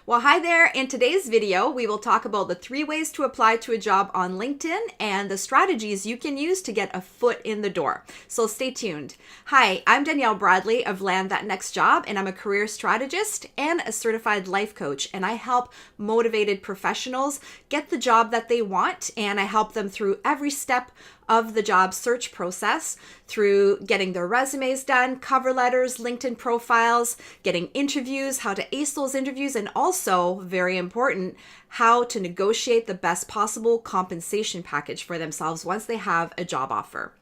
Well, hi there. In today's video, we will talk about the 3 ways to apply to a job on LinkedIn and the strategies you can use to get a foot in the door. So stay tuned. Hi, I'm Danielle Bradley of Land That Next Job, and I'm a career strategist and a certified life coach. And I help motivated professionals get the job that they want, and I help them through every step of the job search process, through getting their resumes done, cover letters, LinkedIn profiles, getting interviews, how to ace those interviews, and also, very important, how to negotiate the best possible compensation package for themselves once they have a job offer.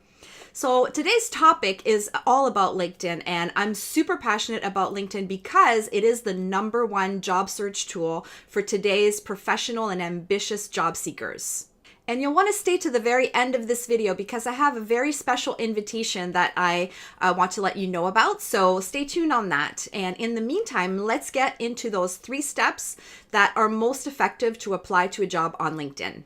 So today's topic is all about LinkedIn, and I'm super passionate about LinkedIn because it is the #1 job search tool for today's professional and ambitious job seekers. And you'll want to stay to the very end of this video because I have a very special invitation that I want to let you know about. So stay tuned on that. And in the meantime, let's get into those 3 steps that are most effective to apply to a job on LinkedIn.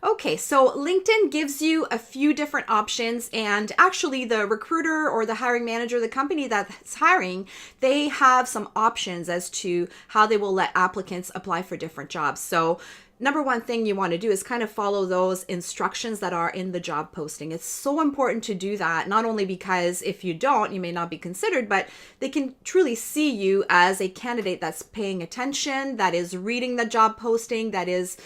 Okay, so LinkedIn gives you a few different options, and actually the recruiter or the hiring manager, the company that's hiring, they have some options as to how they will let applicants apply for different jobs. So #1 thing you want to do is kind of follow those instructions that are in the job posting. It's so important to do that, not only because if you don't, you may not be considered, but they can truly see you as a candidate that's paying attention, that is reading the job posting, that is,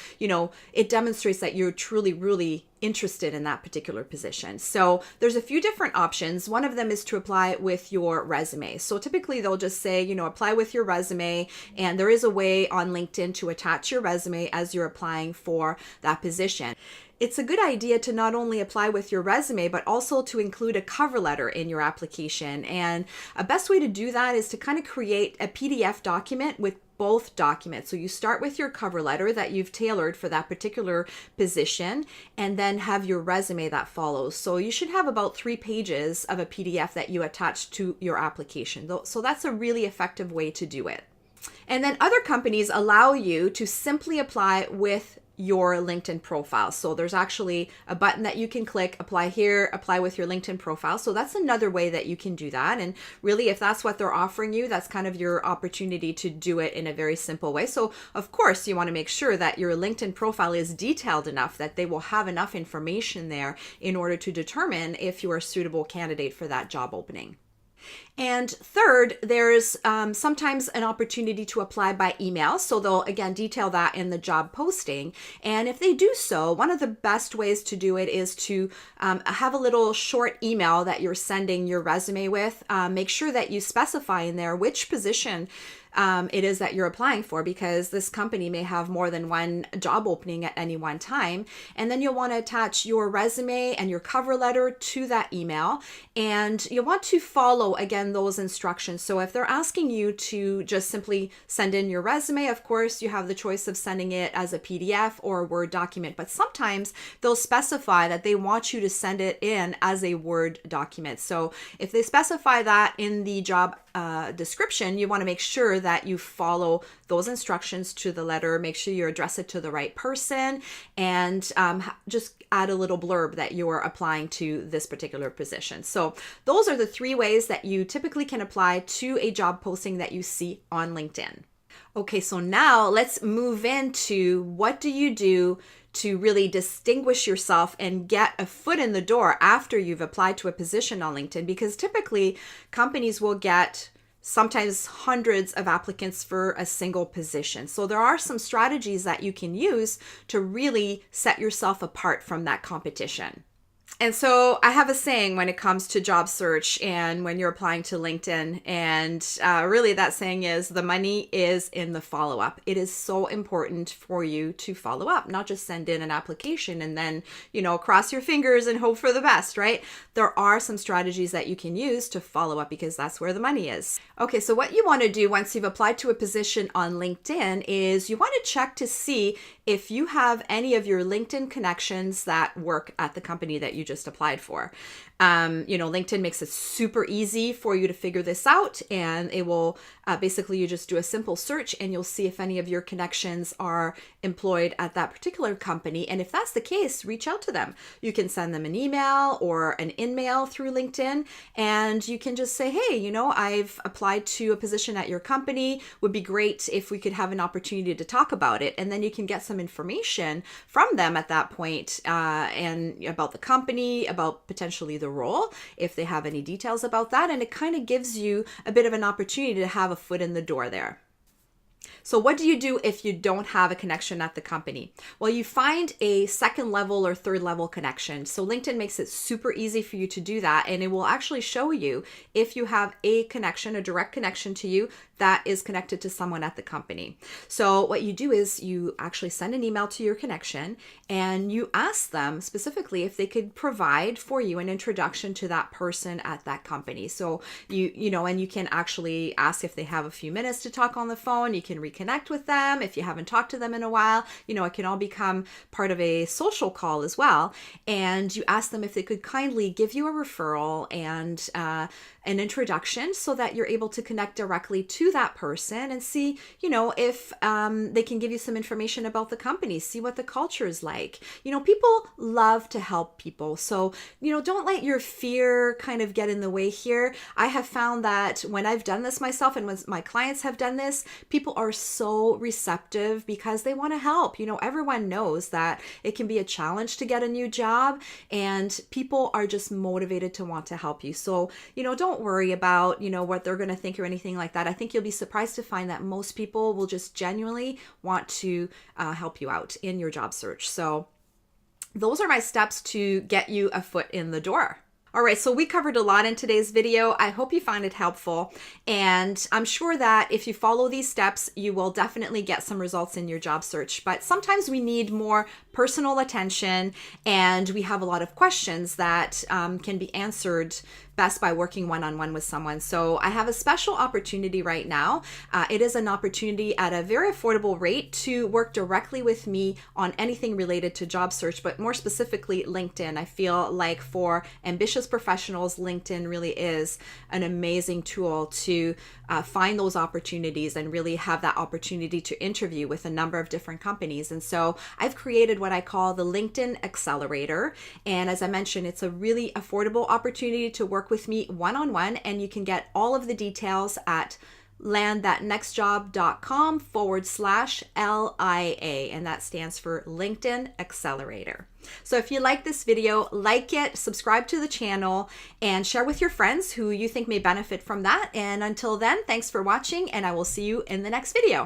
it demonstrates that you're truly, really interested in that particular position. So there's a few different options. One of them is to apply with your resume. So typically they'll just say, apply with your resume, and there is a way on LinkedIn to attach your resume as you're applying for that position. It's a good idea to not only apply with your resume, but also to include a cover letter in your application. And a best way to do that is to kind of create a PDF document with both documents. So you start with your cover letter that you've tailored for that particular position, and then have your resume that follows. So you should have about 3 pages of a PDF that you attach to your application. So that's a really effective way to do it. And then other companies allow you to simply apply with your LinkedIn profile. So there's actually a button that you can click, apply here, apply with your LinkedIn profile. So that's another way that you can do that. And really, if that's what they're offering you, that's kind of your opportunity to do it in a very simple way. So of course, you want to make sure that your LinkedIn profile is detailed enough that they will have enough information there in order to determine if you are a suitable candidate for that job opening. And third, there's sometimes an opportunity to apply by email. So they'll, again, detail that in the job posting. And if they do so, one of the best ways to do it is to have a little short email that you're sending your resume with. Make sure that you specify in there which position it is that you're applying for, because this company may have more than one job opening at any one time. And then you'll want to attach your resume and your cover letter to that email. And you'll want to follow, again, those instructions. So if they're asking you to just simply send in your resume, of course, you have the choice of sending it as a PDF or a Word document. But sometimes they'll specify that they want you to send it in as a Word document. So if they specify that in the job description, you want to make sure that you follow those instructions to the letter. Make sure you address it to the right person, and just add a little blurb that you're applying to this particular position. So those are the 3 ways that you typically can apply to a job posting that you see on LinkedIn. Okay, so now let's move into what do you do to really distinguish yourself and get a foot in the door after you've applied to a position on LinkedIn, because typically companies will get sometimes hundreds of applicants for a single position. So there are some strategies that you can use to really set yourself apart from that competition. And so I have a saying when it comes to job search and when you're applying to LinkedIn, and really that saying is the money is in the follow-up. It is so important for you to follow up, not just send in an application and then, cross your fingers and hope for the best, right? There are some strategies that you can use to follow up because that's where the money is. Okay, so what you want to do once you've applied to a position on LinkedIn is you want to check to see if you have any of your LinkedIn connections that work at the company that you just applied for. LinkedIn makes it super easy for you to figure this out, and it will basically, you just do a simple search and you'll see if any of your connections are employed at that particular company. And if that's the case, reach out to them. You can send them an email or an in-mail through LinkedIn, and you can just say, hey, I've applied to a position at your company. Would be great if we could have an opportunity to talk about it. And then you can get some information from them at that point, and about the company, about potentially the role, if they have any details about that. And it kind of gives you a bit of an opportunity to have a foot in the door there. So what do you do if you don't have a connection at the company? Well, you find a second level or third level connection. So LinkedIn makes it super easy for you to do that. And it will actually show you if you have a connection, a direct connection to you that is connected to someone at the company. So what you do is you actually send an email to your connection and you ask them specifically if they could provide for you an introduction to that person at that company. So and you can actually ask if they have a few minutes to talk on the phone. You can reconnect with them if you haven't talked to them in a while. It can all become part of a social call as well. And you ask them if they could kindly give you a referral and an introduction so that you're able to connect directly to that person and see, if they can give you some information about the company, see what the culture is like. People love to help people. So, don't let your fear kind of get in the way here. I have found that when I've done this myself and when my clients have done this, people are so receptive because they want to help. Everyone knows that it can be a challenge to get a new job, and people are just motivated to want to help you. So, don't worry about, what they're going to think or anything like that. I think you'll be surprised to find that most people will just genuinely want to help you out in your job search. So those are my steps to get you a foot in the door. All right, so we covered a lot in today's video. I hope you find it helpful, and I'm sure that if you follow these steps, you will definitely get some results in your job search. But sometimes we need more personal attention, and we have a lot of questions that can be answered best by working one-on-one with someone. So I have a special opportunity right now. It is an opportunity at a very affordable rate to work directly with me on anything related to job search, but more specifically LinkedIn. I feel like for ambitious professionals, LinkedIn really is an amazing tool to find those opportunities and really have that opportunity to interview with a number of different companies. And so I've created what I call the LinkedIn Accelerator. And as I mentioned, it's a really affordable opportunity to work with me one-on-one, and you can get all of the details at landthatnextjob.com/LIA, and that stands for LinkedIn Accelerator. So if you like this video, like it, subscribe to the channel, and share with your friends who you think may benefit from that. And until then, thanks for watching, and I will see you in the next video.